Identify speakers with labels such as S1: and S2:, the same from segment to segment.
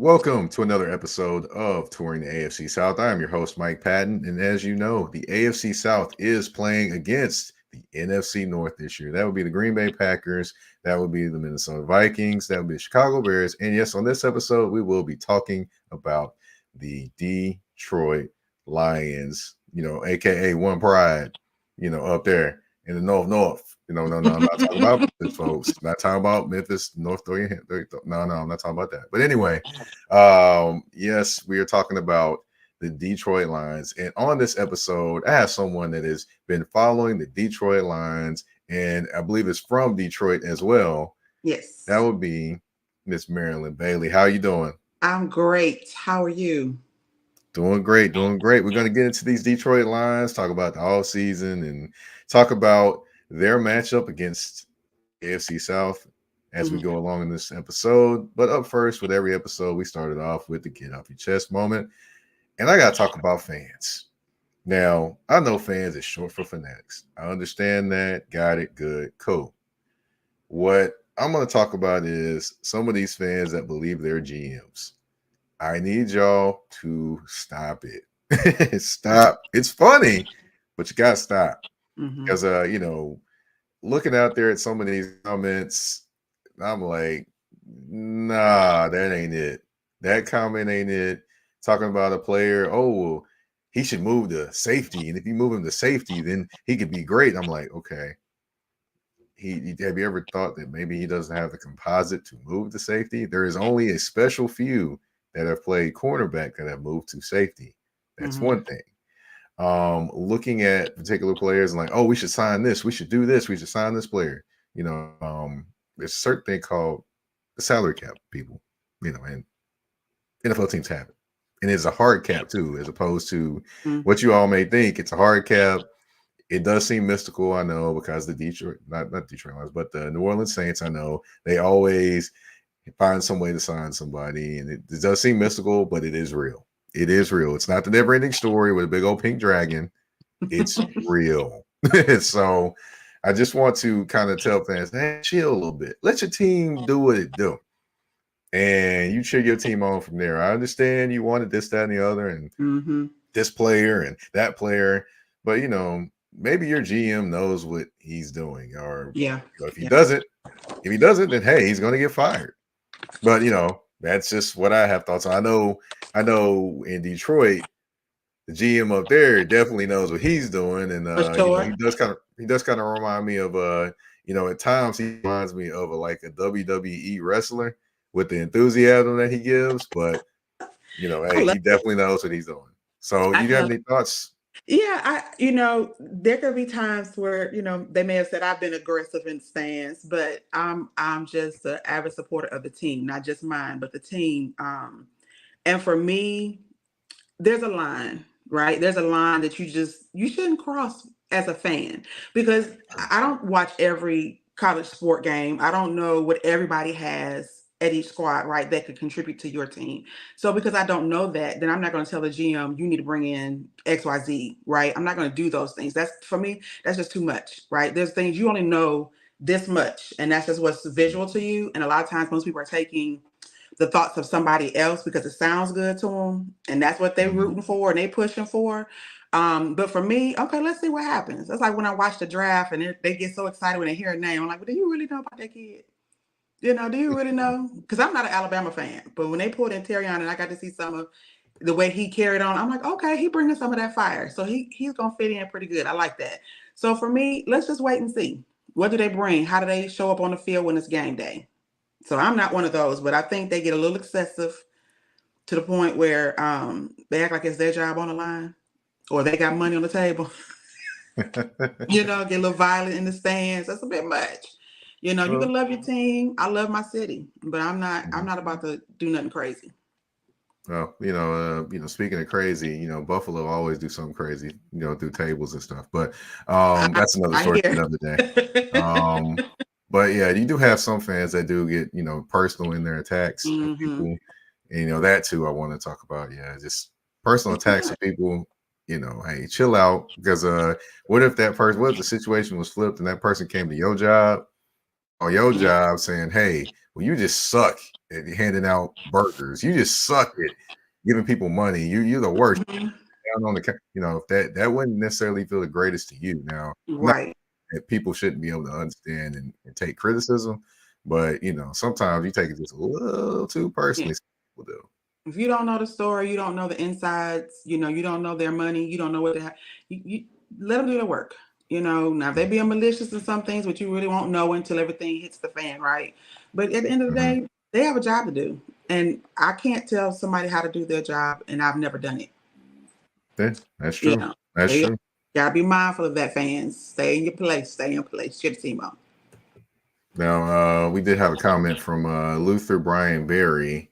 S1: Welcome to another episode of Touring the AFC South. I am your host, Mike Patton. And as you know, the AFC South is playing against the NFC North this year. That would be the Green Bay Packers. That would be the Minnesota Vikings. That would be the Chicago Bears. And yes, on this episode, we will be talking about the Detroit Lions, AKA One Pride, up there in the North. No, I'm not talking about Memphis, folks. Not talking about Memphis, North. No, I'm not talking about that. But anyway, yes, we are talking about the Detroit Lions. And on this episode, I have someone that has been following the Detroit Lions, and I believe it's from Detroit as well.
S2: Yes.
S1: That would be Miss Marilyn Bailey. How are you doing?
S2: I'm great. How are you?
S1: Doing great. We're going to get into these Detroit Lions, talk about the offseason, and talk about their matchup against AFC South as we go along in this episode. But up first, with every episode, we started off with the get off your chest moment. And I got to talk about fans. Now, I know fans is short for fanatics. I understand that. Got it. Good. Cool. What I'm going to talk about is some of these fans that believe they're GMs. I need y'all to stop it. Stop. It's funny, but you got to stop. Because, looking out there at some of these comments, I'm like, nah, that ain't it. That comment ain't it. Talking about a player, well, he should move to safety. And if you move him to safety, then he could be great. I'm like, okay. Have you ever thought that maybe he doesn't have the composite to move to safety? There is only a special few that have played cornerback that have moved to safety. That's one thing. Looking at particular players and like, we should sign this, we should do this, we should sign this player. There's a certain thing called the salary cap, people, and NFL teams have it. And it's a hard cap too, as opposed to what you all may think. It's a hard cap. It does seem mystical, I know, because the Detroit, not Detroit Lions, but the New Orleans Saints, I know, they always find some way to sign somebody. And it does seem mystical, but it is real. It is real. It's not the never-ending story with a big old pink dragon. It's real. So I just want to kind of tell fans, hey, chill a little bit. Let your team do what it do. And you cheer your team on from there. I understand you wanted this, that, and the other, and this player and that player. But, maybe your GM knows what he's doing. Or if he doesn't, then, hey, he's going to get fired. But, that's just what I have thoughts on. I know in Detroit, the GM up there definitely knows what he's doing, and he does kind of remind me of at times he reminds me of like a WWE wrestler with the enthusiasm that he gives. But hey, he definitely knows what he's doing. So you have any thoughts?
S2: Yeah, there could be times where, they may have said I've been aggressive in stands, but I'm just an avid supporter of the team, not just mine, but the team. And for me, there's a line, right? There's a line that you shouldn't cross as a fan, because I don't watch every college sport game. I don't know what everybody has at each squad, right, that could contribute to your team. So because I don't know that, then I'm not going to tell the GM, you need to bring in XYZ, right? I'm not going to do those things. That's, for me, that's just too much, right? There's things you only know this much, and that's just what's visual to you. And a lot of times most people are taking the thoughts of somebody else because it sounds good to them, and that's what they're rooting for and they pushing for. But for me, okay, let's see what happens. That's like when I watch the draft and they get so excited when they hear a name. I'm like, well, do you really know about that kid? Do you really know? Because I'm not an Alabama fan, but when they pulled in Terrion and I got to see some of the way he carried on, I'm like, okay, he bringing some of that fire. So he's going to fit in pretty good. I like that. So for me, let's just wait and see. What do they bring? How do they show up on the field when it's game day? So I'm not one of those, but I think they get a little excessive to the point where they act like it's their job on the line or they got money on the table. Get a little violent in the stands. That's a bit much. You can love your team. I love my city, but I'm not about to do nothing crazy.
S1: Well, speaking of crazy, Buffalo always do something crazy, through tables and stuff. But that's another story for another day. But yeah, you do have some fans that do get, personal in their attacks of people. And, that too, I want to talk about. Yeah, just personal attacks of people. Hey, chill out. Because what if the situation was flipped and that person came to your job? On your job saying, hey, well, you just suck handing out burgers. You just suck at giving people money. You're the worst.
S2: Mm-hmm.
S1: Down on the, that wouldn't necessarily feel the greatest to you. Now, not
S2: Right.
S1: that people shouldn't be able to understand and take criticism, but sometimes you take it just a little too personally. People do.
S2: If you don't know the story, you don't know the insides, you don't know their money, you don't know what they have, you let them do their work. Now if they being malicious in some things, which you really won't know until everything hits the fan, right? But at the end of the day, they have a job to do. And I can't tell somebody how to do their job, and I've never done it.
S1: Yeah, that's true. That's true.
S2: Gotta be mindful of that, fans. Stay in your place. Stay in place. Cheer the team on.
S1: Now, we did have a comment from Luther Brian Berry.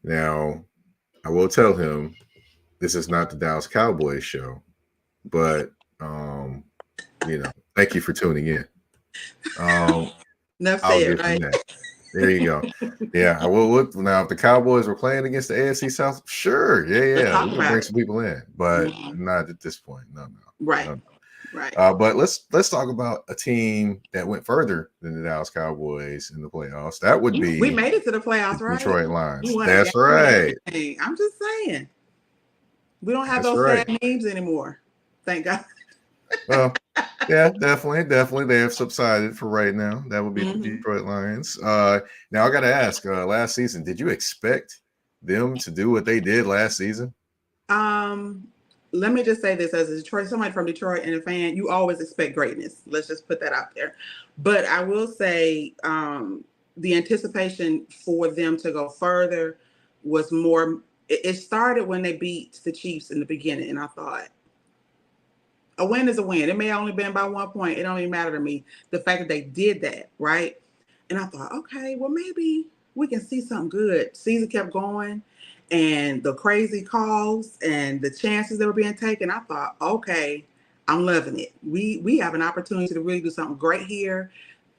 S1: Now, I will tell him this is not the Dallas Cowboys show, but thank you for tuning in.
S2: Enough
S1: I'll
S2: said,
S1: give
S2: right?
S1: him that. There you go. Yeah, I will look now. If the Cowboys were playing against the AFC South, sure, yeah, we can bring some people in, but not at this point. No.
S2: Right.
S1: No.
S2: Right.
S1: But let's talk about a team that went further than the Dallas Cowboys in the playoffs. That would be
S2: we made it to the playoffs, right?
S1: Detroit Lions. That's right.
S2: I'm just saying. We don't have those sad names anymore. Thank God.
S1: Well, yeah, definitely. They have subsided for right now. That would be the Detroit Lions. Now I got to ask. Last season, did you expect them to do what they did last season?
S2: Let me just say this as a somebody from Detroit and a fan, you always expect greatness. Let's just put that out there. But I will say the anticipation for them to go further was more. It started when they beat the Chiefs in the beginning, and I thought, a win is a win. It may have only been by 1 point. It don't even matter to me. The fact that they did that, right? And I thought, okay, well, maybe we can see something good. Season kept going, and the crazy calls and the chances that were being taken. I thought, okay, I'm loving it. We have an opportunity to really do something great here.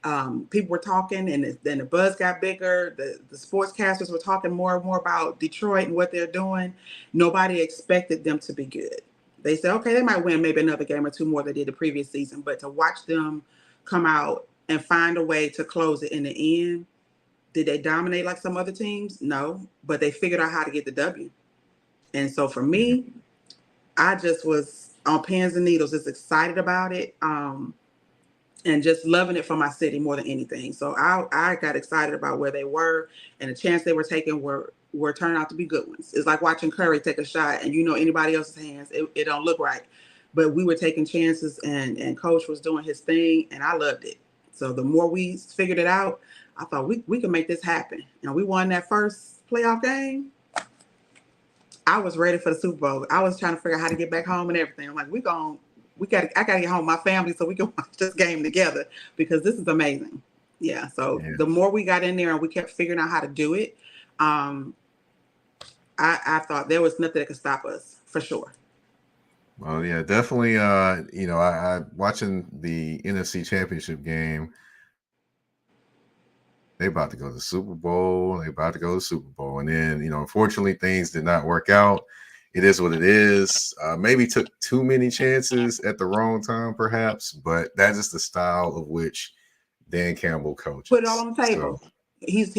S2: People were talking, and then the buzz got bigger. The sportscasters were talking more and more about Detroit and what they're doing. Nobody expected them to be good. They said, okay, they might win maybe another game or two more than they did the previous season, but to watch them come out and find a way to close it in the end, did they dominate like some other teams? No, but they figured out how to get the W. And so for me, I just was on pins and needles, just excited about it, and just loving it for my city more than anything. So I got excited about where they were, and the chance they were taking were turning out to be good ones. It's like watching Curry take a shot, and anybody else's hands, it don't look right. But we were taking chances, and Coach was doing his thing, and I loved it. So the more we figured it out, I thought we could make this happen. And we won that first playoff game. I was ready for the Super Bowl. I was trying to figure out how to get back home and everything. I'm like, I gotta get home with my family so we can watch this game together, because this is amazing. Yeah. So the more we got in there and we kept figuring out how to do it, I thought there was nothing that could stop us, for sure.
S1: Well, yeah, definitely. I watching the NFC Championship game. They about to go to the Super Bowl. And then, unfortunately, things did not work out. It is what it is. Maybe took too many chances at the wrong time, perhaps, but that is the style of which Dan Campbell coaches.
S2: Put it all on the table. So, he's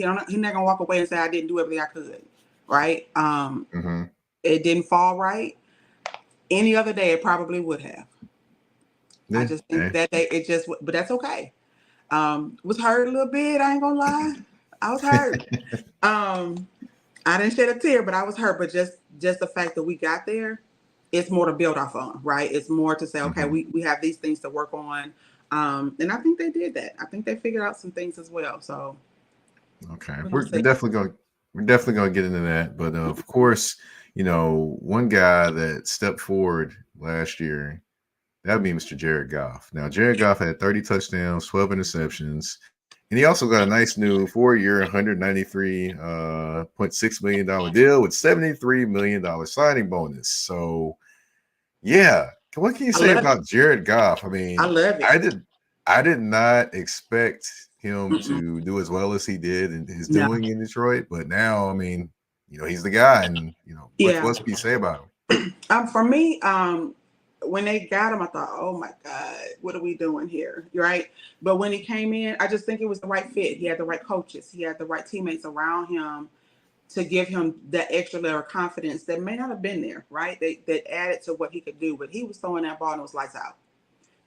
S2: not gonna walk away and say I didn't do everything I could, right? It didn't fall right. Any other day, it probably would have. Yeah, I just think that day but that's okay. Was hurt a little bit. I ain't gonna lie. I was hurt. I didn't shed a tear, but I was hurt. But just the fact that we got there, it's more to build off on, right? It's more to say, okay, we have these things to work on. And I think they did that. I think they figured out some things as well. So
S1: okay, we're definitely gonna get into that. But of course, one guy that stepped forward last year, that would be Mr. Jared Goff. Now, Jared Goff had 30 touchdowns, 12 interceptions, and he also got a nice new 4-year, $193.6 million deal with $73 million signing bonus. So, yeah, what can you say about Jared Goff? I mean,
S2: I love it.
S1: I did not expect him to do as well as he did and is doing in Detroit, but now, I mean, he's the guy, and what can you say about him?
S2: For me, when they got him, I thought, oh my God, what are we doing here? Right. But when he came in, I just think it was the right fit. He had the right coaches. He had the right teammates around him to give him that extra layer of confidence that may not have been there. Right. That added to what he could do. But he was throwing that ball and it was lights out.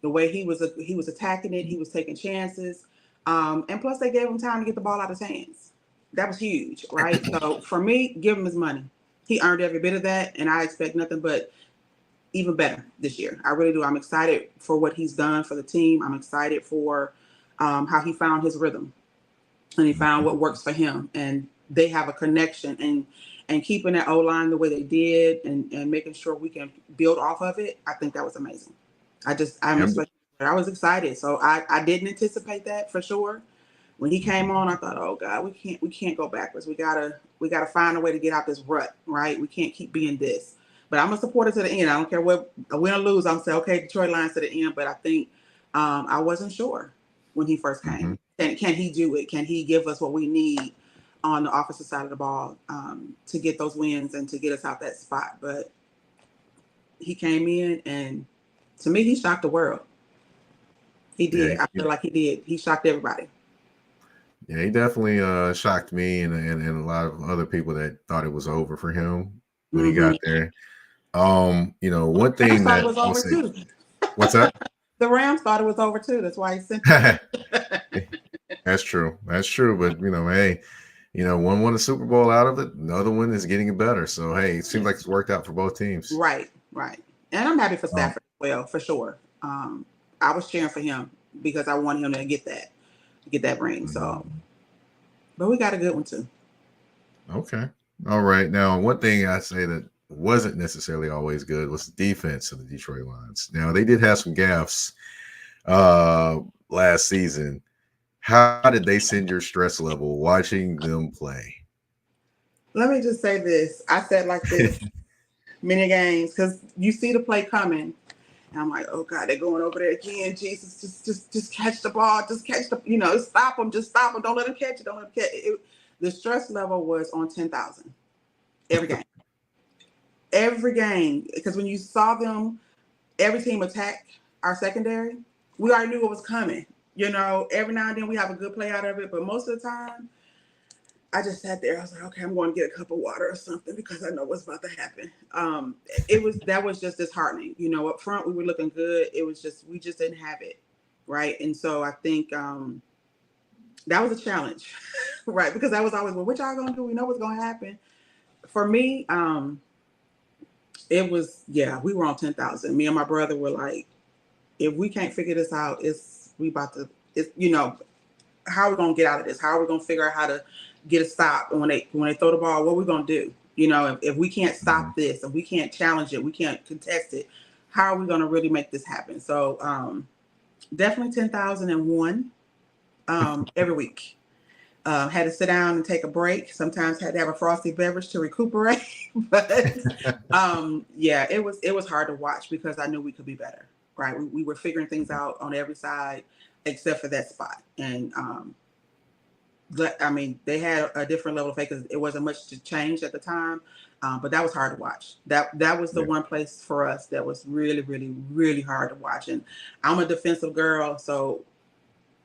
S2: The way he was attacking it, he was taking chances. And plus they gave him time to get the ball out of his hands. That was huge. Right. So for me, give him his money. He earned every bit of that. And I expect nothing but even better this year. I really do. I'm excited for what he's done for the team. I'm excited for how he found his rhythm and he found what works for him. And they have a connection and keeping that O-line the way they did and making sure we can build off of it. I think that was amazing. I was excited. So I didn't anticipate that for sure. When he came on, I thought, oh God, we can't go backwards. We gotta find a way to get out this rut, right? We can't keep being this. But I'm a supporter to the end. I don't care what win or lose. I'm saying, okay, Detroit Lions to the end. But I think I wasn't sure when he first came. Can he do it? Can he give us what we need on the offensive side of the ball to get those wins and to get us out that spot? But he came in, and to me, he shocked the world. He did. Yeah, I feel like he did. He shocked everybody.
S1: Yeah, he definitely shocked me and a lot of other people that thought it was over for him when he got there. One thing that
S2: was over too.
S1: What's that?
S2: The Rams thought it was over too. That's why he sent
S1: it. That's true. But hey, one won a Super Bowl out of it. Another one is getting better. So hey, it seems like it's worked out for both teams.
S2: Right. And I'm happy for Stafford as well, for sure. I was cheering for him because I wanted him to get that ring. So, but we got a good one too.
S1: Okay. All right. Now, one thing I say that wasn't necessarily always good was the defense of the Detroit Lions. Now, they did have some gaffes last season. How did they send your stress level watching them play?
S2: Let me just say this. I said like this many games because you see the play coming. And I'm like, oh God, they're going over there again. Jesus, just catch the ball. Just catch stop them. Just stop them. Don't let them catch it. The stress level was on 10,000 every game. Every game, because when you saw them, every team attack our secondary, we already knew what was coming. Every now and then we have a good play out of it, but most of the time, I just sat there. I was like, okay, I'm going to get a cup of water or something because I know what's about to happen. That was just disheartening. Up front we were looking good. It was just we just didn't have it, right? And so I think that was a challenge, right? Because that was always, well, what y'all gonna do? We know what's gonna happen. For me, it was, we were on 10,000. Me and my brother were like, if we can't figure this out, how are we going to get out of this? How are we going to figure out how to get a stop? And when they throw the ball, what are we going to do? If we can't stop this, if we can't challenge it, we can't contest it, how are we going to really make this happen? So definitely 10,001 every week. Had to sit down and take a break. Sometimes had to have a frosty beverage to recuperate. But it was hard to watch because I knew we could be better. Right, we were figuring things out on every side except for that spot. And they had a different level of faith because it wasn't much to change at the time. But that was hard to watch. That was the one place for us that was really, really, really hard to watch. And I'm a defensive girl, so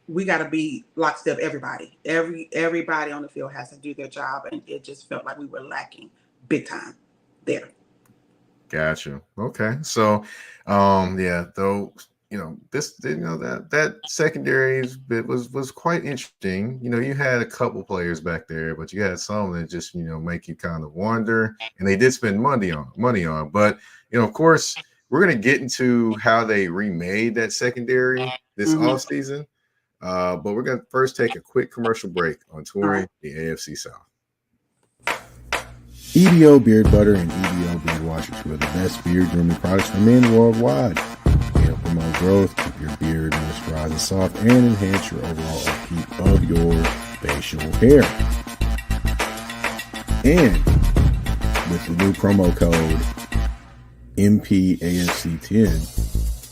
S2: we got to be lockstep. Everybody on the field has to do their job, and it just felt like we were lacking big time there.
S1: Gotcha. Okay. So, that secondary bit was quite interesting. You had a couple players back there, but you had some that just make you kind of wonder. And they did spend money on. But of course, we're gonna get into how they remade that secondary this offseason. But we're gonna first take a quick commercial break on touring the AFC South.
S3: EBO Beard Butter and EBO Beard Wash are two of the best beard grooming products for men worldwide. They help promote growth, keep your beard moisturized and soft, and enhance your overall upkeep of your facial hair. And with the new promo code MPAFC10,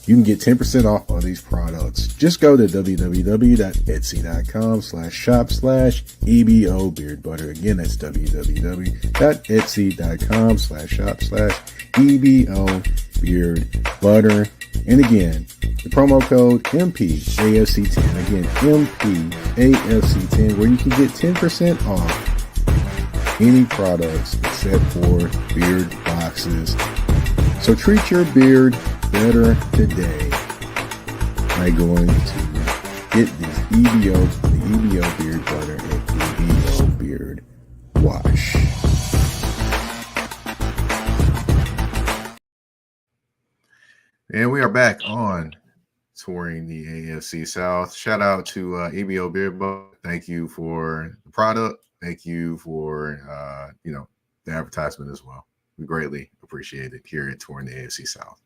S3: you can get 10% off on these products. Just go to www.etsy.com/shop/EBO Beard Butter. Again, that's www.etsy.com/shop/EBO Beard butter. And again, the promo code MPAFC10. Again, MPAFC10, where you can get 10% off any products except for beard boxes. So treat your beard better today by going to get these the EBO beard butter and EBO beard wash.
S1: And we are back on touring the AFC South. Shout out to EBO Beard Butter. Thank you for the product. Thank you for the advertisement as well. We greatly appreciate it here at touring the AFC South.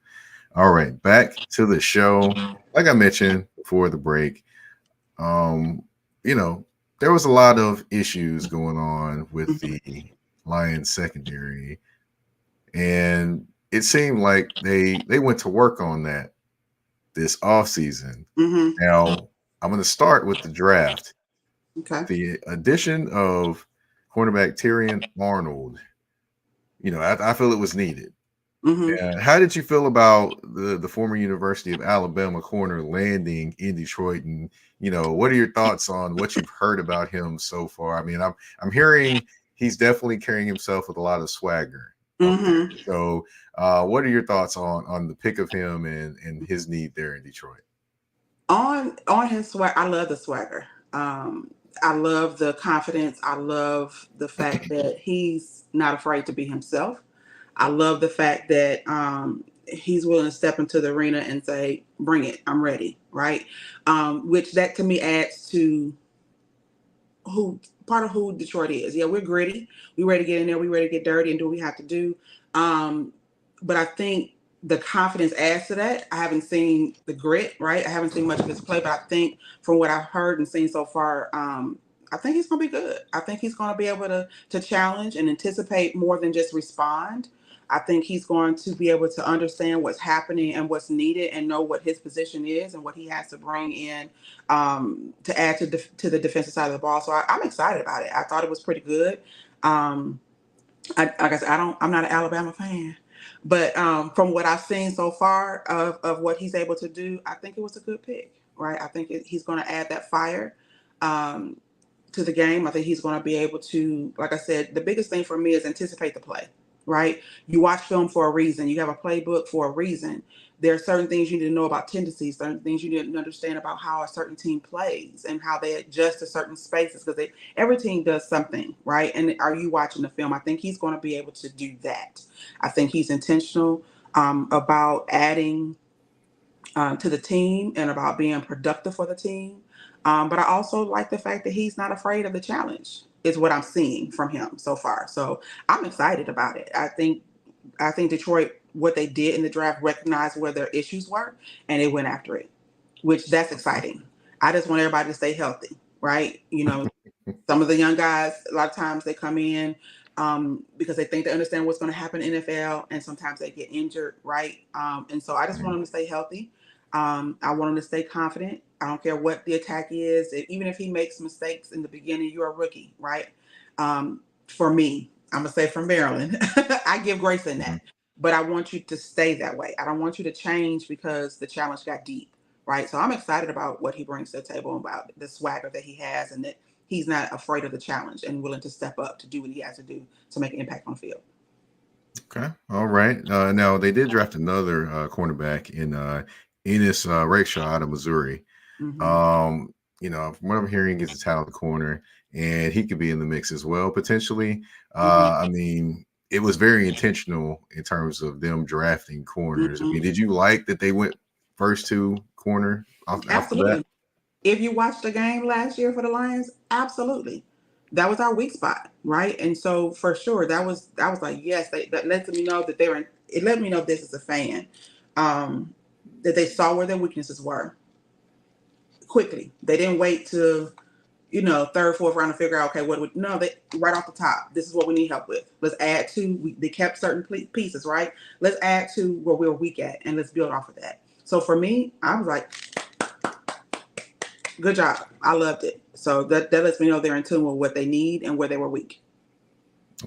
S1: All right, back to the show. Like I mentioned before the break, there was a lot of issues going on with the Lions secondary, and it seemed like they went to work on that this offseason.
S2: Mm-hmm.
S1: Now, I'm going to start with the draft.
S2: Okay.
S1: The addition of cornerback Tyrion Arnold, I feel it was needed.
S2: Mm-hmm.
S1: How did you feel about the former University of Alabama corner landing in Detroit? And, what are your thoughts on what you've heard about him so far? I mean, I'm hearing he's definitely carrying himself with a lot of swagger.
S2: Mm-hmm.
S1: So what are your thoughts on the pick of him and his need there in Detroit?
S2: On his swag, I love the swagger. I love the confidence. I love the fact that he's not afraid to be himself. I love the fact that he's willing to step into the arena and say, bring it, I'm ready, right? Which that to me adds to part of who Detroit is. Yeah, we're gritty. We're ready to get in there. We're ready to get dirty and do what we have to do. But I think the confidence adds to that. I haven't seen the grit, right? I haven't seen much of his play, but I think from what I've heard and seen so far, I think he's going to be good. I think he's going to be able to challenge and anticipate more than just respond. I think he's going to be able to understand what's happening and what's needed and know what his position is and what he has to bring in to add to the defensive side of the ball. So I'm excited about it. I thought it was pretty good. Like I said, I'm not an Alabama fan, but from what I've seen so far of what he's able to do, I think it was a good pick, right? I think he's going to add that fire to the game. I think he's going to be able to, like I said, the biggest thing for me is anticipate the play. Right? You watch film for a reason. You have a playbook for a reason. There are certain things you need to know about tendencies, certain things you need to understand about how a certain team plays and how they adjust to certain spaces because every team does something, right? And are you watching the film? I think he's going to be able to do that. I think he's intentional about adding to the team and about being productive for the team. But I also like the fact that he's not afraid of the challenge is what I'm seeing from him so far. So I'm excited about it. I think Detroit, what they did in the draft, recognized where their issues were and they went after it, which that's exciting. I just want everybody to stay healthy, right? Some of the young guys, a lot of times they come in because they think they understand what's going to happen in NFL, and sometimes they get injured, right? And so I just want them to stay healthy. I want him to stay confident. I don't care what the attack is. Even if he makes mistakes in the beginning, you're a rookie, right? For me, I'm going to say from Maryland, I give grace in that. But I want you to stay that way. I don't want you to change because the challenge got deep, right? So I'm excited about what he brings to the table, about the swagger that he has, and that he's not afraid of the challenge and willing to step up to do what he has to do to make an impact on the field.
S1: Okay. All right. Now, they did draft another cornerback in Enos Rakeshaw out of Missouri.
S2: Mm-hmm.
S1: From what I'm hearing, he's a talented corner, and he could be in the mix as well, potentially. I mean, it was very intentional in terms of them drafting corners. I mean, did you like that they went first to corner off the bat?
S2: If you watched the game last year for the Lions, absolutely. That was our weak spot, right? And so for sure, I was like, yes, that lets me know that it let me know this as a fan, that they saw where their weaknesses were quickly. They didn't wait to, third, fourth round to figure out, okay, they right off the top, this is what we need help with. Let's add to, they kept certain pieces, right? Let's add to where we're weak at and let's build off of that. So for me, I was like, good job. I loved it. So that lets me know they're in tune with what they need and where they were weak.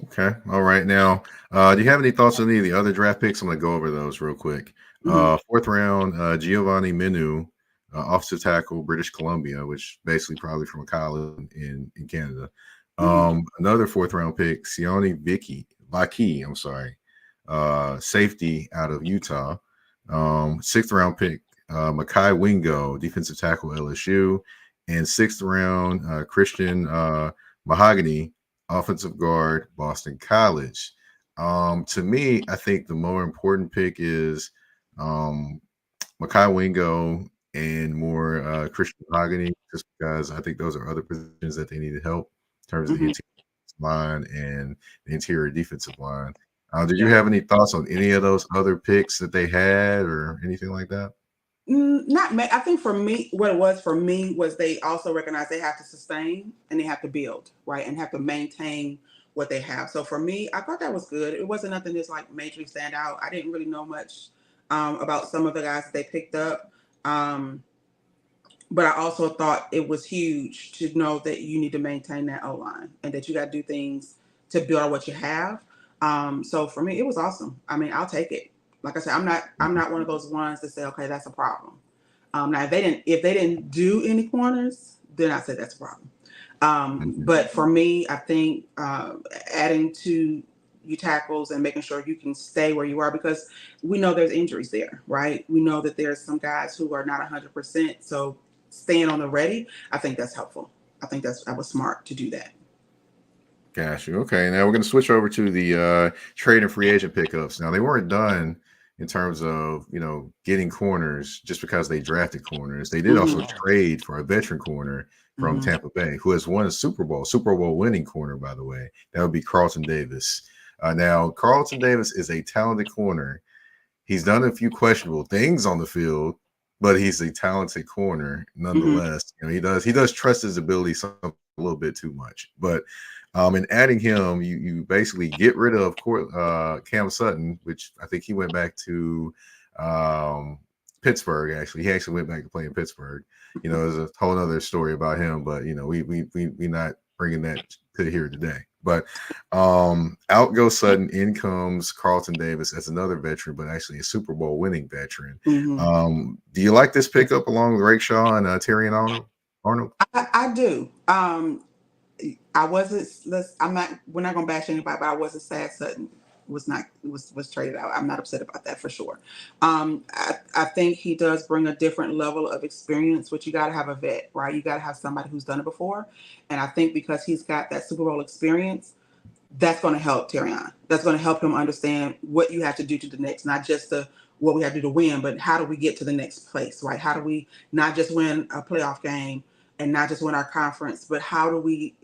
S1: Okay. All right. Now, do you have any thoughts on any of the other draft picks? I'm going to go over those real quick. Fourth round, Giovanni Minu, offensive tackle, British Columbia, which basically probably from a college in Canada. Another fourth round pick, Sione Vaki, I'm sorry, safety out of Utah. Sixth round pick, Makai Wingo, defensive tackle, LSU. And sixth round, Christian Mahogany, offensive guard, Boston College. To me, I think the more important pick is Makai Wingo and more Christian Mahogany, just because I think those are other positions that they needed help in terms of the interior line and the interior defensive line. Did you have any thoughts on any of those other picks that they had or anything like that?
S2: I think for me, what it was for me was they also recognize they have to sustain and they have to build, right, and have to maintain what they have. So for me, I thought that was good. It wasn't nothing that's like majorly stand out. I didn't really know much about some of the guys that they picked up. But I also thought it was huge to know that you need to maintain that O-line and that you got to do things to build on what you have. So for me, it was awesome. I mean, I'll take it. Like I said, I'm not one of those ones that say, okay, that's a problem. Now if they didn't do any corners, then I said that's a problem. But for me, I think adding to you tackles and making sure you can stay where you are, because we know there's injuries there, right? We know that there's some guys who are not 100%. So staying on the ready, I think that's helpful. I think I was smart to do that.
S1: Got you. Okay, now we're going to switch over to the trade and free agent pickups. Now they weren't done in terms of getting corners just because they drafted corners. They did also trade for a veteran corner from Tampa Bay who has won a Super Bowl winning corner, by the way. That would be Carlton Davis. Now Carlton Davis is a talented corner. He's done a few questionable things on the field, but he's a talented corner nonetheless. He does trust his ability a little bit too much, but in adding him, you basically get rid of Cam Sutton, which I think he went back to Pittsburgh. Actually, he actually went back to play in Pittsburgh. There's a whole other story about him, but we not bringing that to here today. But out goes Sutton, in comes Carlton Davis as another veteran, but actually a Super Bowl winning veteran. Do you like this pickup along with Rakestraw and Terrion Arnold?
S2: I do. We're not gonna bash anybody, but I wasn't sad Sutton was traded out. I'm not upset about that for sure. I think he does bring a different level of experience, which you got to have a vet, right? You got to have somebody who's done it before. And I think because he's got that Super Bowl experience, that's going to help Terrion. That's going to help him understand what you have to do to the next, not just what we have to do to win, but how do we get to the next place, right? How do we not just win a playoff game and not just win our conference, but how do we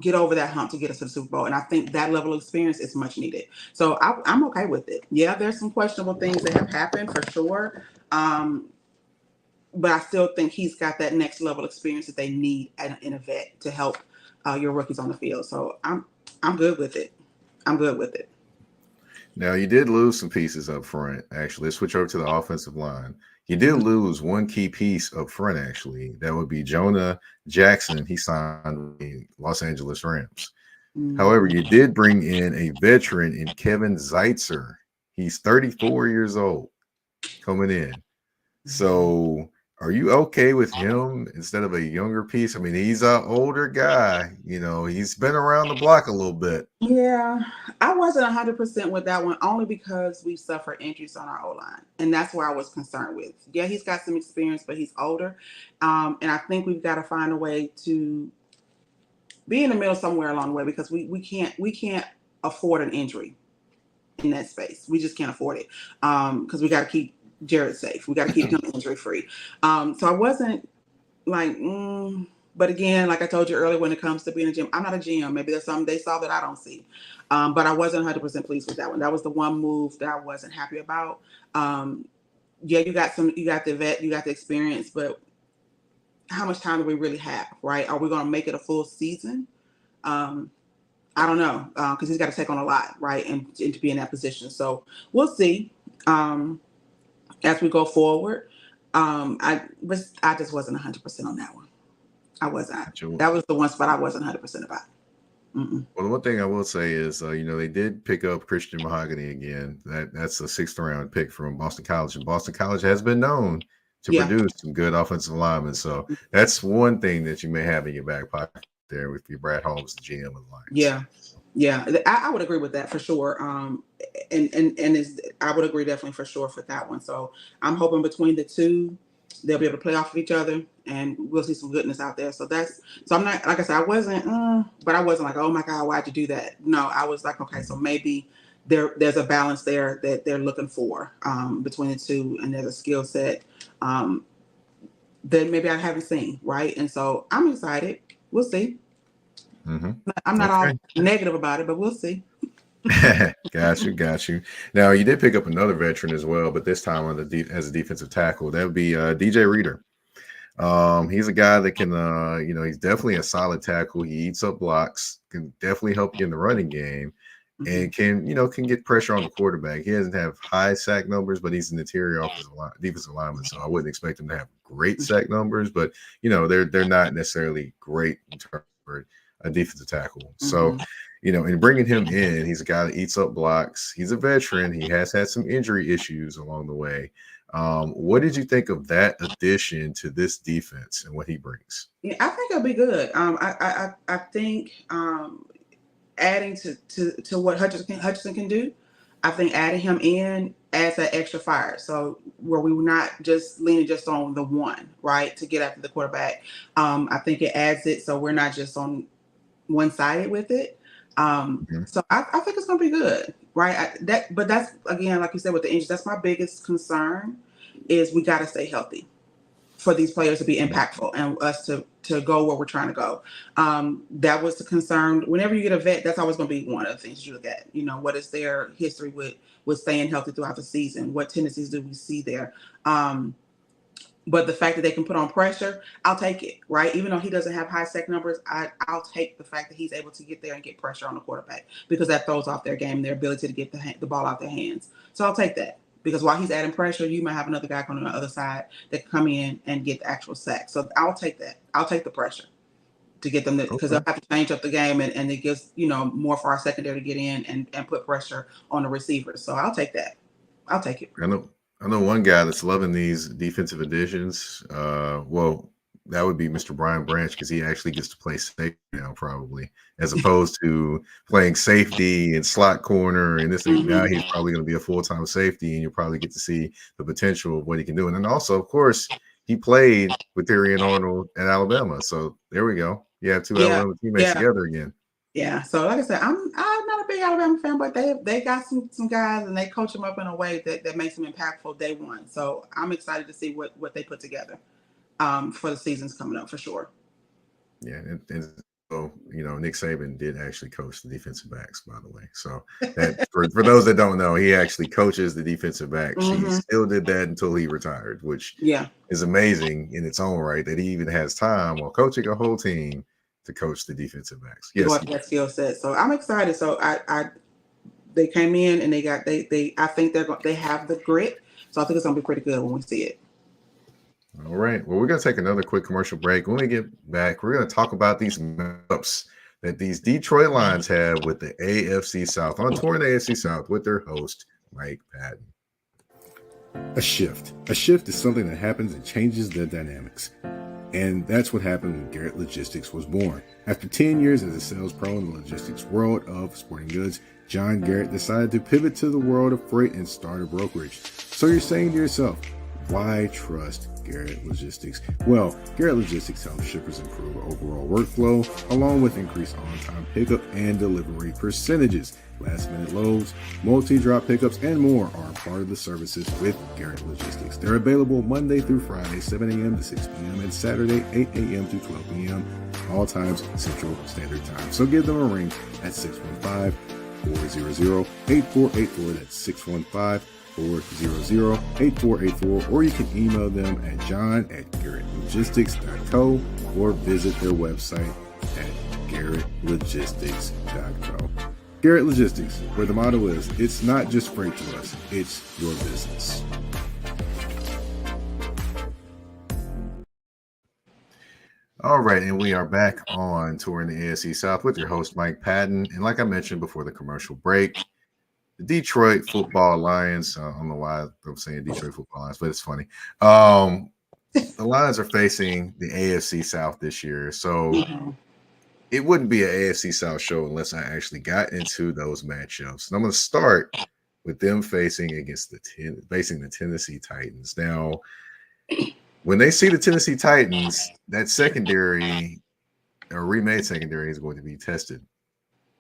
S2: get over that hump to get us to the Super Bowl? And I think that level of experience is much needed. So I'm okay with it. Yeah, there's some questionable things that have happened for sure. But I still think he's got that next level experience that they need in a vet to help your rookies on the field. So I'm good with it. I'm good with it.
S1: Now, you did lose some pieces up front, actually. Let's switch over to the offensive line. You did lose one key piece up front, actually. That would be Jonah Jackson. He signed with the Los Angeles Rams. However, you did bring in a veteran in Kevin Zeitzer. He's 34 years old coming in. So are you okay with him instead of a younger piece? I mean, he's an older guy. He's been around the block a little bit.
S2: Yeah, I wasn't 100% with that one, only because we suffer injuries on our O-line. And that's where I was concerned with. Yeah, he's got some experience, but he's older. And I think we've got to find a way to be in the middle somewhere along the way, because we can't afford an injury in that space. We just can't afford it, because we got to keep Jared safe. We got to keep him injury free. So I wasn't like, but again, like I told you earlier, when it comes to being a GM, I'm not a GM. Maybe there's something they saw that I don't see. But I wasn't 100% pleased with that one. That was the one move that I wasn't happy about. Yeah, you got the vet, you got the experience, but how much time do we really have, right? Are we going to make it a full season? I don't know, because he's got to take on a lot, right, and to be in that position. So we'll see as we go forward. I just wasn't 100% on that one. I wasn't. That was the one spot I wasn't 100% about. Mm-mm.
S1: Well, the one thing I will say is, they did pick up Christian Mahogany again. That's a 6th-round pick from Boston College, and Boston College has been known to
S2: Yeah.
S1: produce some good offensive linemen. So that's one thing that you may have in your back pocket there with your Brad Holmes, the GM of the Lions.
S2: Yeah. Yeah, I would agree with that for sure. I would agree definitely for sure for that one. So I'm hoping between the two, they'll be able to play off of each other, and we'll see some goodness out there. So I'm not, like I said, I wasn't, but I wasn't like, oh my God, why'd you do that? No, I was like, okay, so maybe there's a balance there that they're looking for between the two, and there's a skill set that maybe I haven't seen, right? And so I'm excited. We'll see.
S1: Mm-hmm.
S2: I'm not all negative about it, but we'll see.
S1: Got you. Now, you did pick up another veteran as well, but this time as a defensive tackle. That would be DJ Reader. He's a guy that can, he's definitely a solid tackle. He eats up blocks, can definitely help you in the running game, and can get pressure on the quarterback. He doesn't have high sack numbers, but he's an interior defensive lineman, so I wouldn't expect him to have great sack numbers, but they're not necessarily great in terms of a defensive tackle. So, in bringing him in, he's a guy that eats up blocks. He's a veteran. He has had some injury issues along the way. What did you think of that addition to this defense and what he brings?
S2: Yeah, I think it'll be good. I think adding to what Hutchinson can do, I think adding him in adds that extra fire. So where we were not just leaning just on the one, right, to get after the quarterback. I think it adds it so we're not just on one-sided with it. So I think it's going to be good, right? But that's, again, like you said, with the injuries, that's my biggest concern is we got to stay healthy for these players to be impactful and us to go where we're trying to go. That was the concern. Whenever you get a vet, that's always going to be one of the things you look at. What is their history with staying healthy throughout the season? What tendencies do we see there? But the fact that they can put on pressure, I'll take it, right? Even though he doesn't have high sack numbers, I'll take the fact that he's able to get there and get pressure on the quarterback, because that throws off their game, their ability to get the ball out their hands. So I'll take that, because while he's adding pressure, you might have another guy on the other side that can come in and get the actual sack. So I'll take that. I'll take the pressure to get them, because they'll have to change up the game, and it gives, more for our secondary to get in and put pressure on the receivers. So I'll take that. I'll take it.
S1: I know one guy that's loving these defensive additions. Well, that would be Mr. Brian Branch, because he actually gets to play safety now, probably, as opposed to playing safety and slot corner. And this now he's probably going to be a full-time safety, and you'll probably get to see the potential of what he can do. And then also, of course, he played with Terry and Arnold at Alabama. So there we go. You have two Alabama teammates together again.
S2: Yeah. So like I said, I'm not a big Alabama fan, but they got some guys, and they coach them up in a way that makes them impactful day one. So I'm excited to see what they put together for the seasons coming up for sure. Yeah.
S1: And so, Nick Saban did actually coach the defensive backs, by the way. So that, for those that don't know, he actually coaches the defensive backs. He still did that until he retired, which is amazing in its own right, that he even has time while coaching a whole team to coach the defensive backs. Yes,
S2: that skill set. So I'm excited. So they came in and I think they have the grit. So I think it's gonna be pretty good when we see it.
S1: All right. Well, we're gonna take another quick commercial break. When we get back, we're gonna talk about these matchups that these Detroit Lions have with the AFC South, on tour in the AFC South with their host, Mike Patton.
S3: A shift. A shift is something that happens and changes the dynamics. And that's what happened when Garrett Logistics was born. After 10 years as a sales pro in the logistics world of sporting goods, John Garrett decided to pivot to the world of freight and start a brokerage. So you're saying to yourself, why trust Garrett Logistics? Well, Garrett Logistics helps shippers improve overall workflow, along with increased on-time pickup and delivery percentages. Last-minute loads, multi-drop pickups, and more are part of the services with Garrett Logistics. They're available Monday through Friday, 7 a.m. to 6 p.m., and Saturday, 8 a.m. to 12 p.m., all times Central Standard Time. So give them a ring at 615-400-8484. That's 615-400-8484, or you can email them at john@garrettlogistics.co or visit their website at garrettlogistics.co. Garrett Logistics, where the motto is, it's not just freight to us, it's your business.
S1: All right, and we are back on touring the AFC South with your host Mike Patton, and like I mentioned before the commercial break, the Detroit Football Lions. I don't know why I'm saying Detroit Football Lions, but it's funny. The Lions are facing the AFC South this year, so it wouldn't be an AFC South show unless I actually got into those matchups. And I'm going to start with them facing the Tennessee Titans. Now, when they see the Tennessee Titans, that secondary or remade secondary is going to be tested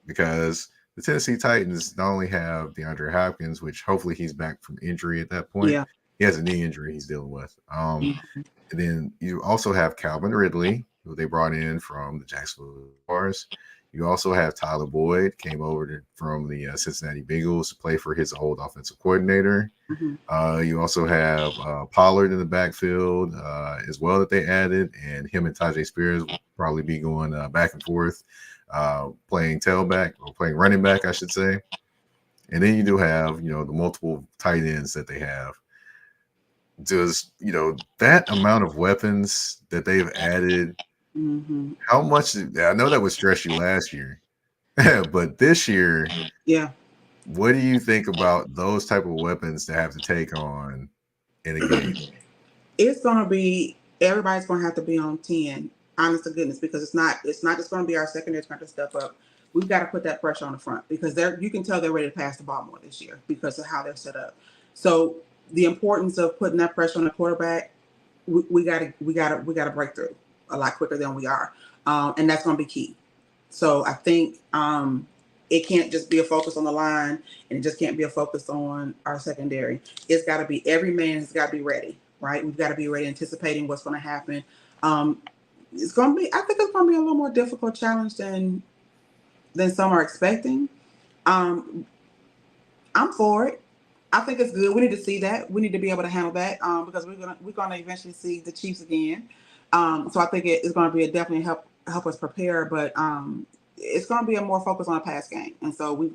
S1: because the Tennessee Titans not only have DeAndre Hopkins, which hopefully he's back from injury at that point.
S2: Yeah.
S1: He has a knee injury he's dealing with. And then you also have Calvin Ridley, who they brought in from the Jacksonville Jaguars. You also have Tyler Boyd, came over from the Cincinnati Bengals to play for his old offensive coordinator. You also have Pollard in the backfield as well that they added, and him and Tajay Spears will probably be going back and forth, playing tailback or playing running back, I should say. And then you do have, the multiple tight ends that they have. Does that amount of weapons that they've added? How much? I know that would stress you last year, but this year, what do you think about those type of weapons to have to take on in a game?
S2: It's gonna be everybody's gonna have to be on 10. Honest to goodness, because it's not just gonna be our secondary's gonna have to step up. We've got to put that pressure on the front because you can tell they're ready to pass the ball more this year because of how they're set up. So the importance of putting that pressure on the quarterback, we gotta break through a lot quicker than we are, and that's gonna be key. So I think it can't just be a focus on the line, and it just can't be a focus on our secondary. It's got to be every man has got to be ready, right? We've got to be ready, anticipating what's going to happen. It's going to be, I think it's going to be a little more difficult challenge than some are expecting. I'm for it. I think it's good. We need to see that. We need to be able to handle that because we're gonna eventually see the Chiefs again. So I think it's going to be definitely help us prepare, but it's going to be a more focus on a pass game, and so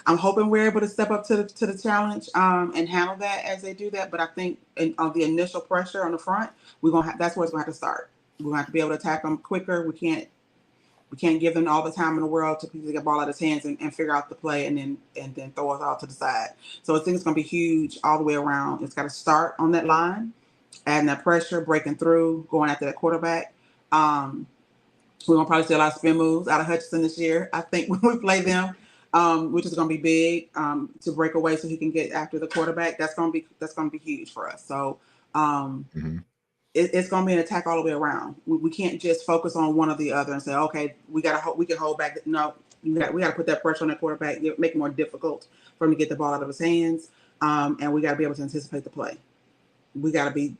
S2: I'm hoping we're able to step up to the challenge and handle that as they do that. But I think on the initial pressure on the front, that's where it's going to have to start. We're going to have to be able to attack them quicker. We can't give them all the time in the world to get the ball out of his hands and figure out the play and then throw us all to the side. So I think it's going to be huge all the way around. It's got to start on that line, adding that pressure, breaking through, going after that quarterback. We're going to probably see a lot of spin moves out of Hutchinson this year, I think, when we play them, which is going to be big to break away so he can get after the quarterback. That's going to be huge for us. So it's going to be an attack all the way around. We can't just focus on one or the other and say, okay, we can hold back. No, we got to put that pressure on the quarterback, make it more difficult for him to get the ball out of his hands, and we got to be able to anticipate the play. We gotta be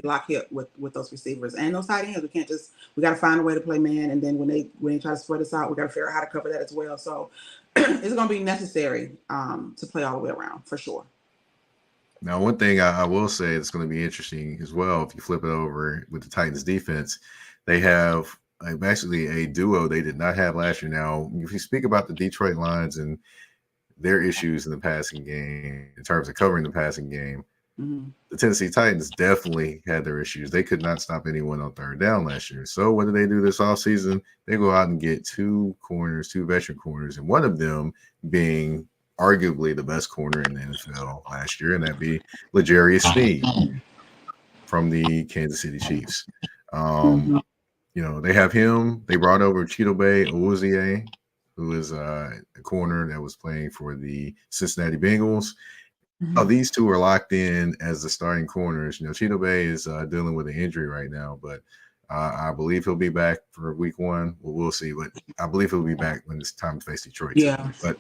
S2: locked up with those receivers and those tight ends. We gotta find a way to play man, and then when they try to spread us out, we gotta figure out how to cover that as well. So it's gonna be necessary to play all the way around for sure.
S1: Now, one thing I will say that's going to be interesting as well, if you flip it over with the Titans defense, they have basically a duo they did not have last year. Now, if you speak about the Detroit Lions and their issues in the passing game, in terms of covering the passing game, the Tennessee Titans definitely had their issues. They could not stop anyone on third down last year. So what do they do this offseason? They go out and get two veteran corners, and one of them being arguably the best corner in the NFL last year, and that'd be L'Jarius Sneed from the Kansas City Chiefs. They have him. They brought over Chidobe Awuzie, who is a corner that was playing for the Cincinnati Bengals. These two are locked in as the starting corners. Chidobe is dealing with an injury right now, but I believe he'll be back for week 1. Well, we'll see, but I believe he'll be back when it's time to face Detroit.
S2: Yeah.
S1: But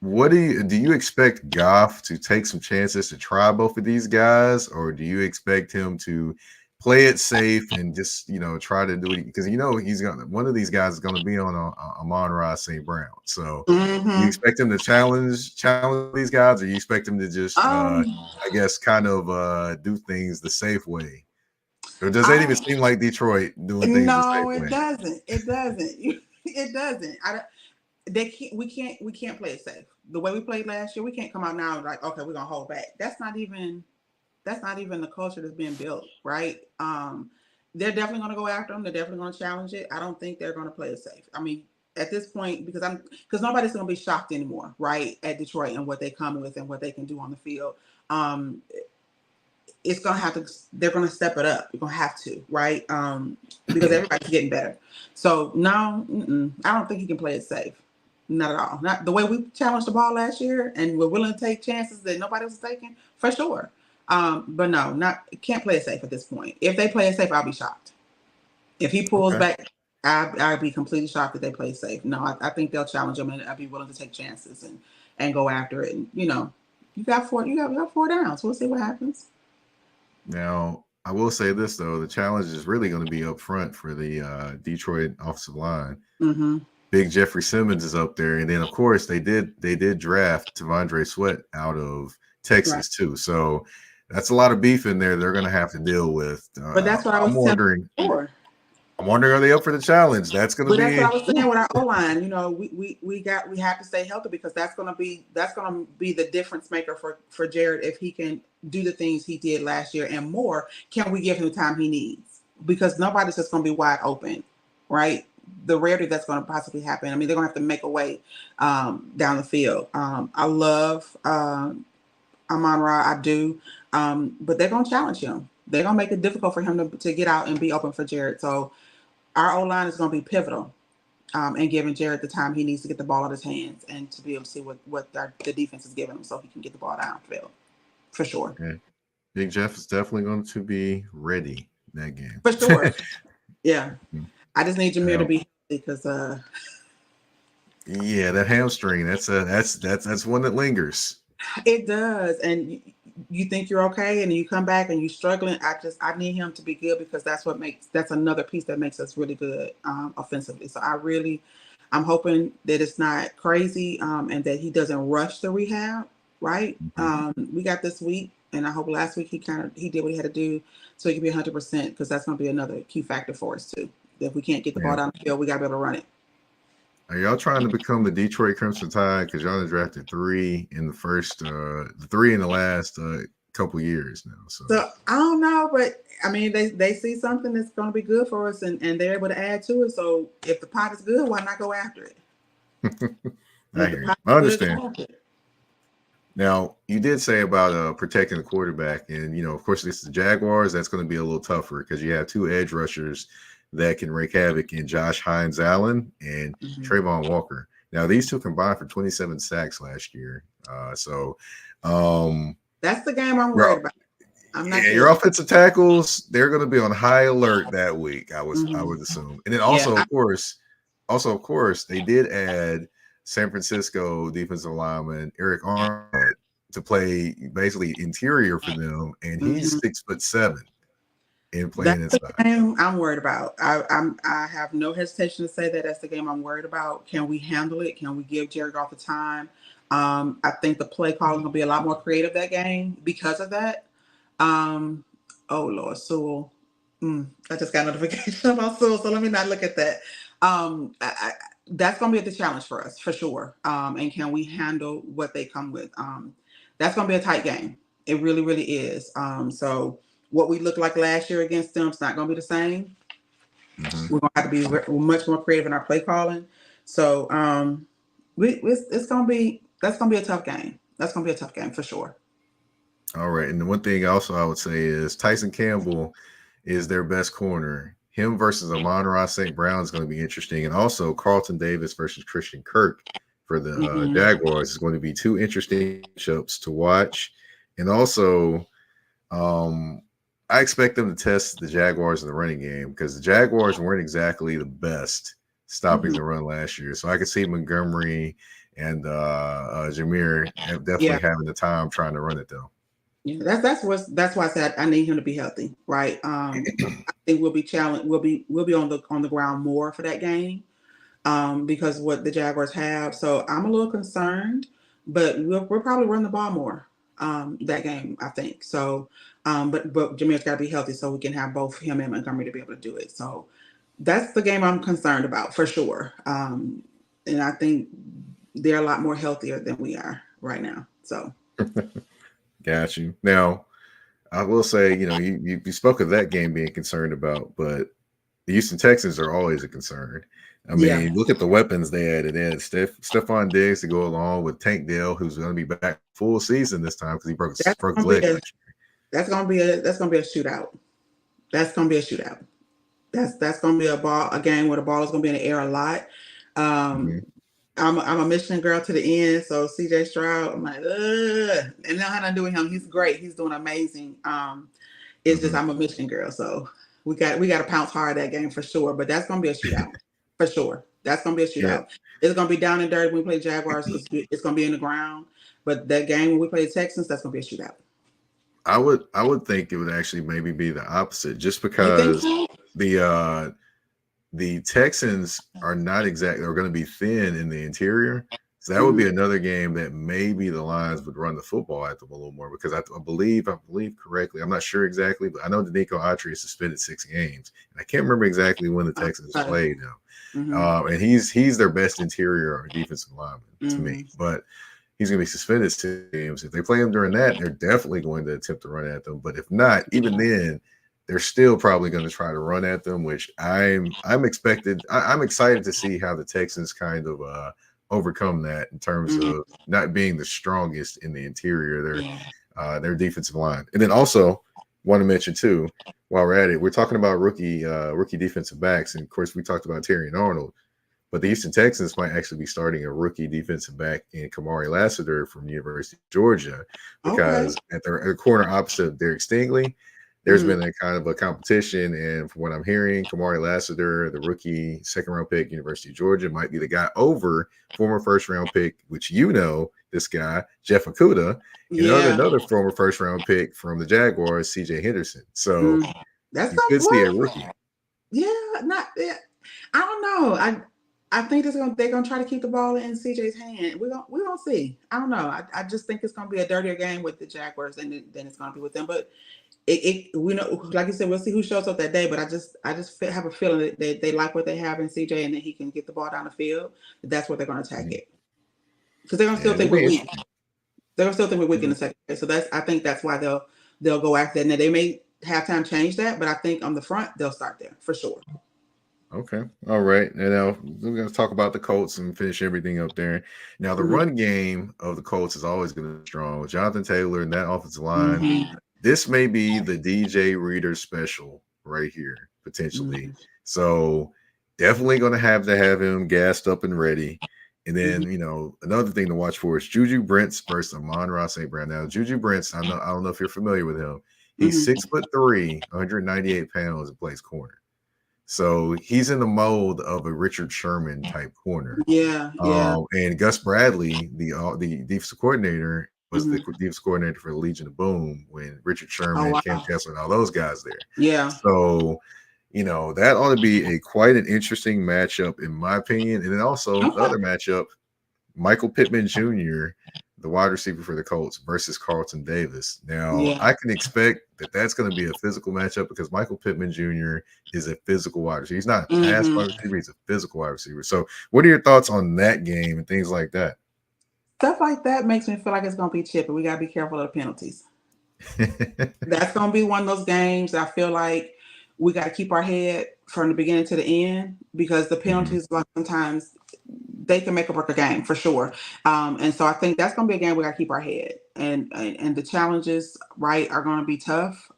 S1: what do you expect Goff to take some chances to try both of these guys, or do you expect him to play it safe and just try to do it because he's one of these guys is going to be on Amon-Ra St. Brown. So you expect him to challenge these guys, or you expect him to just I guess kind of do things the safe way? Or does that even seem like Detroit doing things the safe way?
S2: No, it doesn't. It doesn't. We can't play it safe. The way we played last year, we can't come out now like, okay, we're gonna hold back. That's not even that's not even the culture that's being built, right? They're definitely going to go after them. They're definitely going to challenge it. I don't think they're going to play it safe. I mean, at this point, because nobody's going to be shocked anymore, right? At Detroit and what they come with and what they can do on the field. It's going to have to, they're going to step it up. You're going to have to, right? Because everybody's getting better. So no, I don't think you can play it safe. Not at all. Not the way we challenged the ball last year and we're willing to take chances that nobody was taking, for sure. But no, can't play it safe at this point. If they play it safe, I'll be shocked. If he pulls back, I'd be completely shocked if they play safe. No, I think they'll challenge him and I'd be willing to take chances and go after it. And you got four downs. We'll see what happens.
S1: Now, I will say this though, the challenge is really going to be up front for the Detroit offensive line.
S2: Mm-hmm.
S1: Big Jeffrey Simmons is up there, and then of course they did draft T'Vondre Sweat out of Texas too. So that's a lot of beef in there. They're going to have to deal with.
S2: But that's what I'm wondering.
S1: I'm wondering, are they up for the challenge? That's going to be.
S2: That's what I was saying with our O-line. We have to stay healthy because that's going to be the difference maker for Jared if he can do the things he did last year and more. Can we give him the time he needs? Because nobody's just going to be wide open, right? The rarity that's going to possibly happen. I mean, they're going to have to make a way down the field. I love Amon-Ra, I do, but they're going to challenge him. They're going to make it difficult for him to get out and be open for Jared. So our O-line is going to be pivotal in giving Jared the time he needs to get the ball out of his hands and to be able to see what the defense is giving him so he can get the ball downfield, for sure.
S1: Okay. Big Jeff is definitely going to be ready in that game.
S2: For sure. Yeah. I just need Jameer to be healthy because
S1: that hamstring, that's one that lingers.
S2: It does. And you think you're okay and you come back and you're struggling. I need him to be good because that's another piece that makes us really good offensively. So I'm hoping that it's not crazy and that he doesn't rush the rehab, right? Mm-hmm. We got this week, and I hope last week he did what he had to do so he can be 100% because that's going to be another key factor for us too. If we can't get the ball down the field, we got to be able to run it.
S1: Are y'all trying to become the Detroit Crimson Tide? Because y'all have drafted 3 in the first, 3 in the last couple years now. So
S2: I don't know, but I mean, they see something that's going to be good for us, and they're able to add to it. So if the pot is good, why not go after it?
S1: I understand. Now, you did say about protecting the quarterback, and of course, this is the Jaguars. That's going to be a little tougher because you have 2 edge rushers that can wreak havoc in Josh Hines-Allen and Trayvon Walker. Now, these 2 combined for 27 sacks last year.
S2: That's the game I'm worried about.
S1: Your offensive tackles, they're going to be on high alert that week, I would assume. And then also, of course, they did add San Francisco defensive lineman Eric Arnold to play basically interior for them, and he's 6'7". And playing
S2: that's the game I'm worried about. I have no hesitation to say that's the game I'm worried about. Can we handle it? Can we give Jared Goff the time? I think the play calling will be a lot more creative that game because of that. Oh Lord, Sewell. I just got a notification about Sewell, so let me not look at that. That's going to be the challenge for us for sure. And can we handle what they come with? That's going to be a tight game. It really, really is. So what we looked like last year against them is not going to be the same. We're going to have to be much more creative in our play calling. So that's going to be a tough game. That's going to be a tough game for sure.
S1: All right. And the one thing also I would say is Tyson Campbell is their best corner. Him versus Amon-Ra St. Brown is going to be interesting. And also Carlton Davis versus Christian Kirk for the Jaguars is going to be 2 interesting matchups to watch. And also I expect them to test the Jaguars in the running game because the Jaguars weren't exactly the best stopping the run last year. So I could see Montgomery and Jameer definitely having the time trying to run it though.
S2: Yeah, that's why I said I need him to be healthy, right? I think we'll be challenged. We'll be on the ground more for that game because what the Jaguars have. So I'm a little concerned, but we'll probably run the ball more that game, I think. So, but Jameer's got to be healthy so we can have both him and Montgomery to be able to do it. So that's the game I'm concerned about for sure. And I think they're a lot more healthier than we are right now. So.
S1: Got you. Now, I will say, you spoke of that game being concerned about, but the Houston Texans are always a concern. I
S2: Yeah,
S1: mean, look at the weapons they had. They had Stephon Diggs to go along with Tank Dell, who's going to be back full season this time because he
S2: that's
S1: broke his
S2: gonna be
S1: leg
S2: a
S1: last
S2: that's gonna be a shootout. That's gonna be a shootout. That's gonna be a game where the ball is gonna be in the air a lot. Um,
S1: year.
S2: I'm a Michigan girl to the end, so CJ Stroud, I'm like, ugh. And now how I do with him, he's great. He's doing amazing. It's just
S1: Hmm.
S2: I'm a Michigan girl, so we got to pounce hard that game for sure. But that's gonna be a shootout for sure. That's gonna be a
S1: Yeah,
S2: shootout. It's gonna be down and dirty when we play Jaguars. It's gonna be in the ground. But that game when we play the Texans, that's gonna be a shootout.
S1: I would think it would actually maybe be the opposite, just
S2: You think
S1: because
S2: so?
S1: the uh the Texans are going to be thin in the interior. So that would
S2: Mhm.
S1: be another game that maybe the Lions would run the football at them a little more because I believe correctly. I'm not sure exactly, but I know Danico Autry is suspended 6 games, and I can't remember exactly when the Texans
S2: Okay.
S1: played him.
S2: Hmm.
S1: And he's their best interior or defensive lineman to me,
S2: Hmm.
S1: but he's going to be suspended 6 games. If they play him during that, they're definitely going to attempt to run at them. But if not, even then, they're still probably going to try to run at them, which I'm excited to see how the Texans kind of overcome that in terms
S2: Hmm.
S1: of not being the strongest in the interior of
S2: Yeah.
S1: their defensive line. And then also want to mention too, while we're at it, we're talking about rookie defensive backs, and of course we talked about Terry and Arnold. But the Houston Texans might actually be starting a rookie defensive back in Kamari Lassiter from the University of Georgia,
S2: Okay.
S1: because at their corner opposite Derek Stingley, there's
S2: Hmm.
S1: been a kind of a competition. And from what I'm hearing, Kamari Lassiter, the rookie second round pick, University of Georgia, might be the guy over former first round pick, which this guy, Jeff Okudah, and
S2: Yeah.
S1: another former first round pick from the Jaguars, CJ Henderson. So
S2: Mm. That's
S1: you
S2: gonna
S1: could see a
S2: work.
S1: rookie.
S2: Yeah, not yeah. I don't know. I think they're gonna try to keep the ball in CJ's hand. We gonna see. I don't know. I just think it's gonna be a dirtier game with the Jaguars than it's gonna be with them. But we know, like you said, we'll see who shows up that day. But I just have a feeling that they like what they have in CJ and that he can get the ball down the field. That's what they're gonna attack
S1: Mhm.
S2: it because they're gonna
S1: Yeah,
S2: still
S1: it'll
S2: think
S1: be
S2: we're weak.
S1: interesting.
S2: They're gonna still think we're weak in
S1: Mhm.
S2: the second place. So I think that's why they'll go after that. Now they may have time change that, but I think on the front they'll start there for sure.
S1: Okay. All right. And now we're going to talk about the Colts and finish everything up there. Now, the
S2: Hmm.
S1: run game of the Colts is always going to be strong. With Jonathan Taylor and that offensive line,
S2: Hmm.
S1: this may be the DJ Reader special right here, potentially.
S2: Hmm.
S1: So, definitely going to have him gassed up and ready. And then,
S2: Hmm.
S1: another thing to watch for is Juju Brents versus Amon-Ra St. Brown. Now, Juju Brents, I don't know if you're familiar with him. He's
S2: Hmm.
S1: 6'3", 198 pounds, and plays corner. So he's in the mold of a Richard Sherman type corner.
S2: Yeah, yeah.
S1: And Gus Bradley, the defensive coordinator, was the
S2: Hmm.
S1: defensive coordinator for the Legion of Boom when Richard
S2: Oh
S1: Sherman, Cam
S2: wow.
S1: Kessler, and all those guys there.
S2: Yeah.
S1: So, that ought to be quite an interesting matchup, in my opinion. And then also the
S2: Okay.
S1: other matchup, Michael Pittman Jr., the wide receiver for the Colts, versus Carlton Davis. Now,
S2: Yeah.
S1: I can expect that that's going to be a physical matchup because Michael Pittman Jr. is a physical wide receiver. He's not a pass
S2: Hmm.
S1: wide receiver, he's a physical wide receiver. So, what are your thoughts on that game and things like that?
S2: Stuff like that makes me feel like it's gonna be chippy. We gotta be careful of the penalties. That's gonna be one of those games I feel like we gotta keep our head from the beginning to the end because the
S1: Mhm.
S2: penalties, like sometimes they can make or break a game for sure. And so I think that's gonna be a game we gotta keep our head and the challenges, right, are gonna be tough.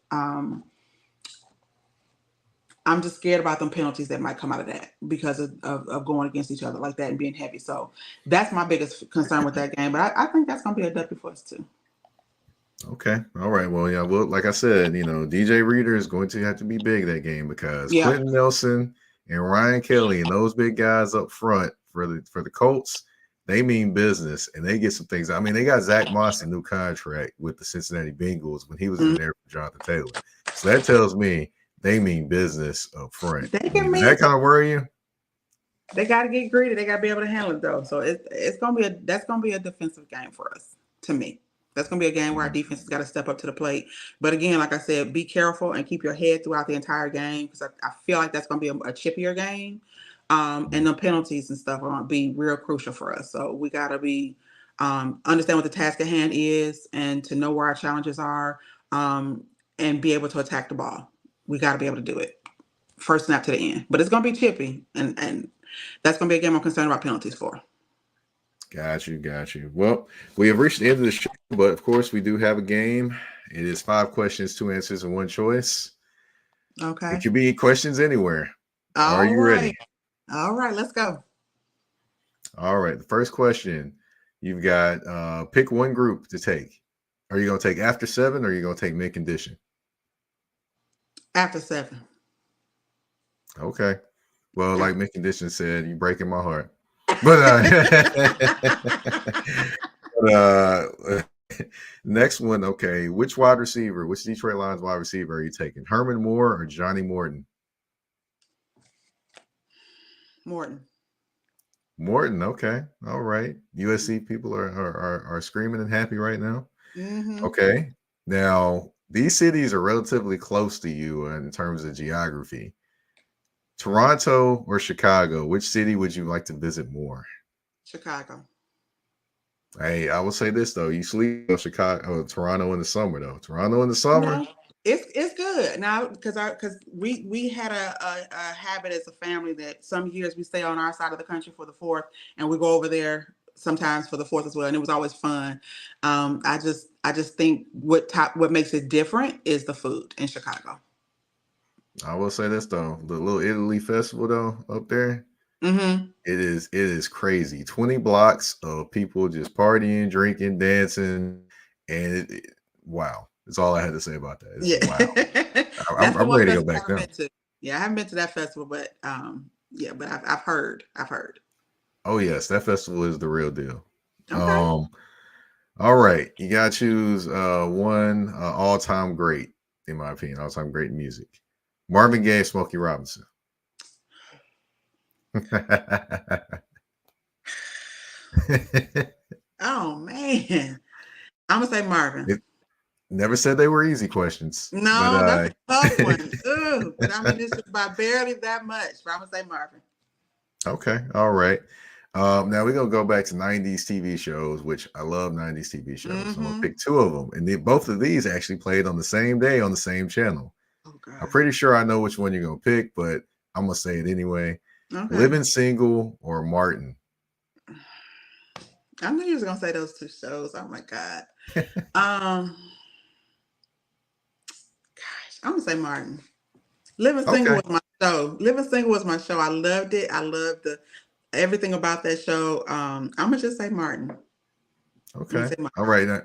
S2: I'm just scared about them penalties that might come out of that because of going against each other like that and being heavy. So that's my biggest concern with that game. But I think that's going to be a W for us too.
S1: Okay. All right. Well, yeah. Well, like I said, DJ Reader is going to have to be big that game because
S2: Yeah.
S1: Quentin Nelson and Ryan Kelly and those big guys up front for the Colts, they mean business and they get some things. I mean, they got Zach Moss a new contract with the Cincinnati Bengals when he was in
S2: Mhm.
S1: there for Jonathan Taylor. So that tells me they mean business up front.
S2: They
S1: I mean,
S2: can
S1: does
S2: mean
S1: that kind of worry you?
S2: they got to get greedy. They got to be able to handle it though. So it's going to be that's going to be a defensive game for us. To me, that's going to be a game where our
S1: Mhm.
S2: defense has got to step up to the plate. But again, like I said, be careful and keep your head throughout the entire game because I feel like that's going to be a chippier game. And
S1: Mhm.
S2: the penalties and stuff are going to be real crucial for us. So we got to be understand what the task at hand is and to know where our challenges are. and be able to attack the ball. We got to be able to do it first snap to the end. But it's going to be chippy, and that's going to be a game I'm concerned about penalties for.
S1: Got you. Well, we have reached the end of the show, but of course we do have a game. It is 5 questions, 2 answers, and 1 choice.
S2: Okay.
S1: It could be questions anywhere.
S2: All
S1: Are you ready?
S2: All right, let's go.
S1: All right. The first question, you've got pick one group to take. Are you going to take After 7 or are you going to take Mint Condition?
S2: After 7.
S1: Okay. Well, like Mint Condition said, you're breaking my heart. But next one, okay. Which Detroit Lions wide receiver are you taking? Herman Moore or Johnny Morton? Morton, okay. All right. USC people are screaming and happy right now.
S2: Mm-hmm.
S1: Okay. Now, these cities are relatively close to you in terms of geography. Toronto or Chicago? Which city would you like to visit more?
S2: Chicago.
S1: Hey, I will say this though: you sleep on Toronto in the summer though. Toronto in the summer,
S2: no, it's good now because we had a habit as a family that some years we stay on our side of the country for the 4th, and we go over there sometimes for the 4th as well, and it was always fun. I just think what makes it different is the food in Chicago.
S1: I will say this though: the Little Italy Festival though up there.
S2: Mm-hmm.
S1: It is crazy. 20 blocks of people just partying, drinking, dancing, and wow. That's all I had to say about that. Wow. I'm ready to go back now.
S2: Yeah, I haven't been to that festival, but yeah, but I've heard.
S1: Oh yes, that festival is the real deal.
S2: Okay.
S1: All right, you gotta choose one all-time great, in my opinion, all-time great music. Marvin Gaye, Smokey Robinson.
S2: Oh man, I'm gonna say Marvin.
S1: Never said they were easy questions.
S2: No, that's a tough one. Ooh, but I mean, this is by barely that much. But I'm gonna say Marvin.
S1: Okay, all right. Now we're gonna go back to 90s TV shows, which I love 90s TV shows. Mm-hmm. So I'm gonna pick 2 of them, and both of these actually played on the same day on the same channel.
S2: Okay.
S1: I'm pretty sure I know which one you're gonna pick, but I'm gonna say it anyway. Okay. Living Single or Martin?
S2: I knew you was gonna say those 2 shows. Oh my God. Gosh, I'm gonna say Martin. Living Single was my show. Living Single was my show. I loved it. I loved everything about that show. I'm gonna just say Martin.
S1: Okay. All right.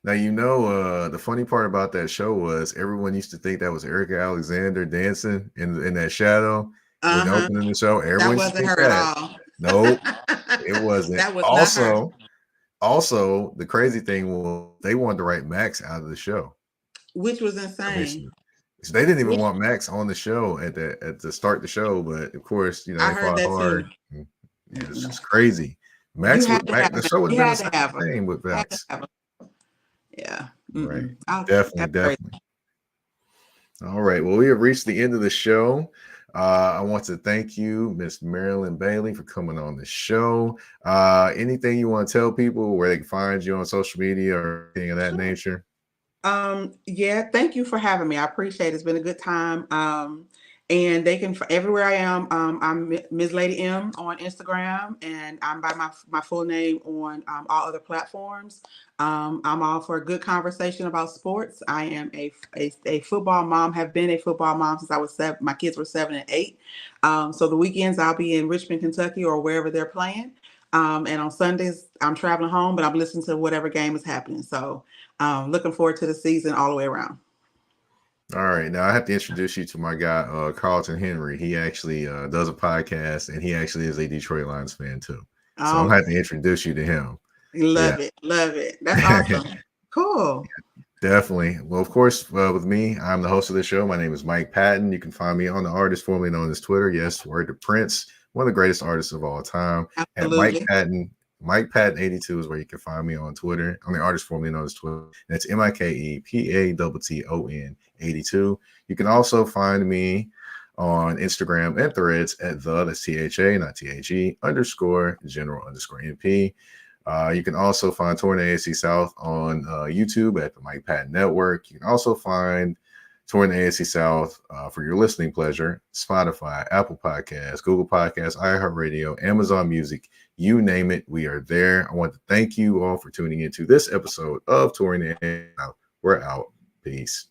S1: Now you know the funny part about that show was everyone used to think that was Erica Alexander dancing in that shadow when opening the show. Everyone
S2: that wasn't her at all.
S1: Nope, it wasn't.
S2: That was not her.
S1: Also, the crazy thing was they wanted to write Max out of the show,
S2: which was insane.
S1: So they didn't even want Max on the show at the start the show, but of course, you know, they fought hard. Yeah, it's just crazy. Max, the show would have been the same with Max.
S2: Yeah.
S1: Right. Definitely. All right. Well, we have reached the end of the show. I want to thank you, Miss Marilyn Bailey, for coming on the show. Anything you want to tell people where they can find you on social media or anything of that nature?
S2: Yeah, thank you for having me. I appreciate it. It's been a good time. And they can, everywhere I am, I'm Ms. Lady M on Instagram, and I'm by my full name on all other platforms. I'm all for a good conversation about sports. I am a football mom, have been a football mom since I was 7. My kids were 7 and 8. So the weekends I'll be in Richmond, Kentucky, or wherever they're playing. And on Sundays I'm traveling home, but I'm listening to whatever game is happening. So looking forward to the season all the way around.
S1: All right. Now I have to introduce you to my guy, Carlton Henry. He actually does a podcast, and he actually is a Detroit Lions fan too. So I'm going to have to introduce you to him.
S2: Love it. That's awesome. Cool.
S1: Definitely. Well, of course, with me, I'm the host of the show. My name is Mike Patton. You can find me on the artist formerly known as Twitter. Yes, word to Prince, one of the greatest artists of all time.
S2: Absolutely.
S1: And Mike Patton 82 is where you can find me on Twitter. I'm the artist formerly known as Twitter. That's MikePatton 82. You can also find me on Instagram and Threads at that's THA, not THE, _general_NP. You can also find Touring the AFC South on YouTube at the Mike Patton Network. You can also find touring the AFC South for your listening pleasure. Spotify, Apple Podcasts, Google Podcasts, iHeartRadio, Amazon Music, you name it, we are there. I want to thank you all for tuning into this episode of Touring the AFC South. We're out. Peace.